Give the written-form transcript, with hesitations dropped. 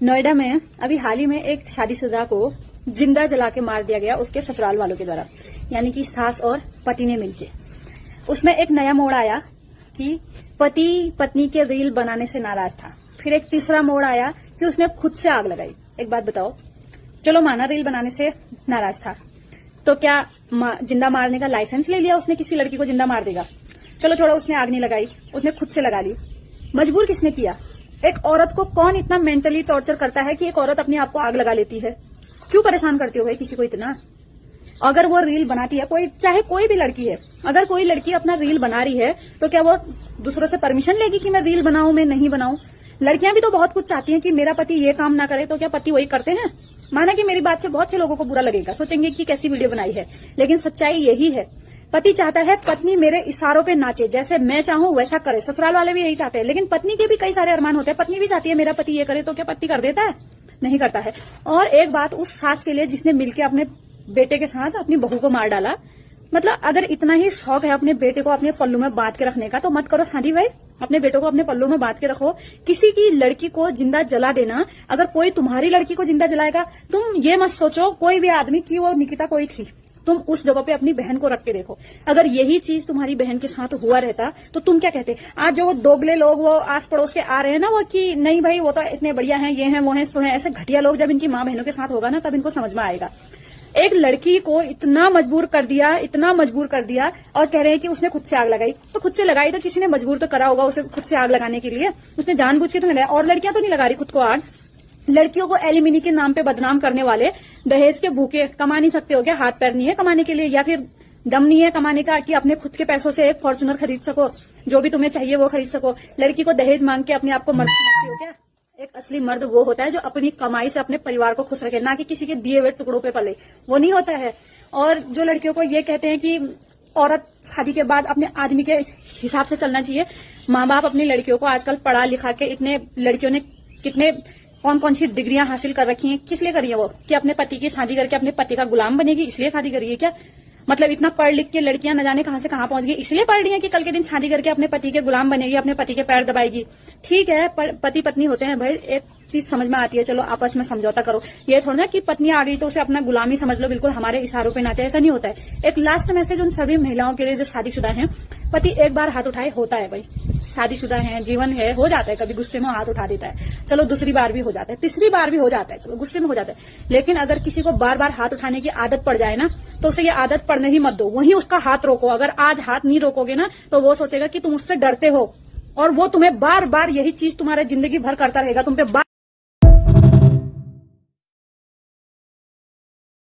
नोएडा में अभी हाल ही में एक शादीशुदा को जिंदा जला के मार दिया गया उसके ससुराल वालों के द्वारा, यानी कि सास और पति ने मिलके। उसमें एक नया मोड़ आया कि पति पत्नी के रील बनाने से नाराज था। फिर एक तीसरा मोड़ आया कि उसने खुद से आग लगाई। एक बात बताओ, चलो माना रील बनाने से नाराज था, तो क्या जिंदा मारने का लाइसेंस ले लिया उसने? किसी लड़की को जिंदा मार देगा? चलो छोड़ो, उसने आग नहीं लगाई, उसने खुद से लगा ली। मजबूर किसने किया? एक औरत को कौन इतना मेंटली टॉर्चर करता है कि एक औरत अपने आप को आग लगा लेती है? क्यों परेशान करते हो भाई किसी को इतना? अगर वो रील बनाती है, कोई चाहे कोई भी लड़की है, अगर कोई लड़की अपना रील बना रही है तो क्या वो दूसरों से परमिशन लेगी कि मैं रील बनाऊं, मैं नहीं बनाऊं? लड़कियां भी तो बहुत कुछ चाहती हैं कि मेरा पति ये काम ना करे, तो क्या पति वही करते हैं? माना कि मेरी बात से बहुत से लोगों को बुरा लगेगा, सोचेंगे कि कैसी वीडियो बनाई है, लेकिन सच्चाई यही है। पति चाहता है पत्नी मेरे इशारों पे नाचे, जैसे मैं चाहूं वैसा करे। ससुराल वाले भी यही चाहते हैं, लेकिन पत्नी के भी कई सारे अरमान होते हैं। पत्नी भी चाहती है मेरा पति ये करे, तो क्या पति कर देता है? नहीं करता है। और एक बात उस सास के लिए जिसने मिलकर अपने बेटे के साथ अपनी बहू को मार डाला। मतलब अगर इतना ही शौक है अपने बेटे को अपने पल्लू में बांध के रखने का, तो मत करो शादी भाई, अपने बेटों को अपने पल्लू में बांध के रखो। किसी की लड़की को जिंदा जला देना, अगर कोई तुम्हारी लड़की को जिंदा जलाएगा, तुम ये मत सोचो कोई भी आदमी की वो निकिता कोई थी, तुम उस जगह पे अपनी बहन को रख के देखो। अगर यही चीज तुम्हारी बहन के साथ हुआ रहता तो तुम क्या कहते? आज जो वो दोगले लोग वो आस पड़ोस के आ रहे हैं ना, वो कि नहीं भाई वो तो इतने बढ़िया हैं, ये हैं वो हैं सो हैं, ऐसे घटिया लोग जब इनकी माँ बहनों के साथ होगा ना, तब इनको समझ में आएगा। एक लड़की को इतना मजबूर कर दिया और कह रहे हैं कि उसने खुद से आग लगाई। तो खुद से लगाई तो किसी ने मजबूर तो करा होगा उसे खुद से आग लगाने के लिए, उसने जानबूझ के तो लगाया। और लड़कियां तो नहीं लगा रही खुद को आग। लड़कियों को एलिमिनी के नाम पे बदनाम करने वाले, दहेज के भूखे, कमा नहीं सकते हो क्या? हाथ पैर नहीं है कमाने के लिए, या फिर दम नहीं है कमाने का कि अपने खुद के पैसों से एक फॉर्च्यूनर खरीद सको, जो भी तुम्हें चाहिए वो खरीद सको? लड़की को दहेज मांग के अपने आप को मर्द समझती हो क्या? एक असली मर्द वो होता है जो अपनी कमाई से अपने परिवार को खुश रखे, ना कि किसी के दिए हुए टुकड़ों पे पले। वो नहीं होता है। और जो लड़कियों को ये कहते हैं कि औरत शादी के बाद अपने आदमी के हिसाब से चलना चाहिए, माँ बाप अपनी लड़कियों को आजकल पढ़ा लिखा के, इतने लड़कियों ने कितने कौन सी डिग्रियां हासिल कर रखी हैं, किस लिए करी है वो? कि अपने पति की शादी करके अपने पति का गुलाम बनेगी, इसलिए शादी करी है क्या? मतलब इतना पढ़ लिख के लड़कियां न जाने कहां से कहां पहुंच गई, इसलिए पढ़ रही हैं कि कल के दिन शादी करके अपने पति के गुलाम बनेगी, अपने पति के पैर दबाएगी। ठीक है, पति पत्नी होते हैं भाई, एक चीज समझ में आती है, चलो आपस में समझौता करो। ये थोड़ा ना कि पत्नी आ गई तो उसे अपना गुलामी समझ लो, बिल्कुल हमारे इशारों पे नाचे, ऐसा नहीं होता है। एक लास्ट मैसेज उन सभी महिलाओं के लिए जो शादीशुदा हैं, पति एक बार हाथ उठाए होता है भाई, शादीशुदा है, जीवन है, हो जाता है कभी गुस्से में हाथ उठा देता है, चलो दूसरी बार भी हो जाता है, तीसरी बार भी हो जाता है, चलो गुस्से में हो जाता है। लेकिन अगर किसी को बार बार हाथ उठाने की आदत पड़ जाए ना, तो उसे ये आदत पड़ने ही मत दो, वहीं उसका हाथ रोको। अगर आज हाथ नहीं रोकोगे ना, तो वो सोचेगा कि तुम उससे डरते हो, और वो तुम्हें बार बार यही चीज तुम्हारे जिंदगी भर करता रहेगा, तुम पे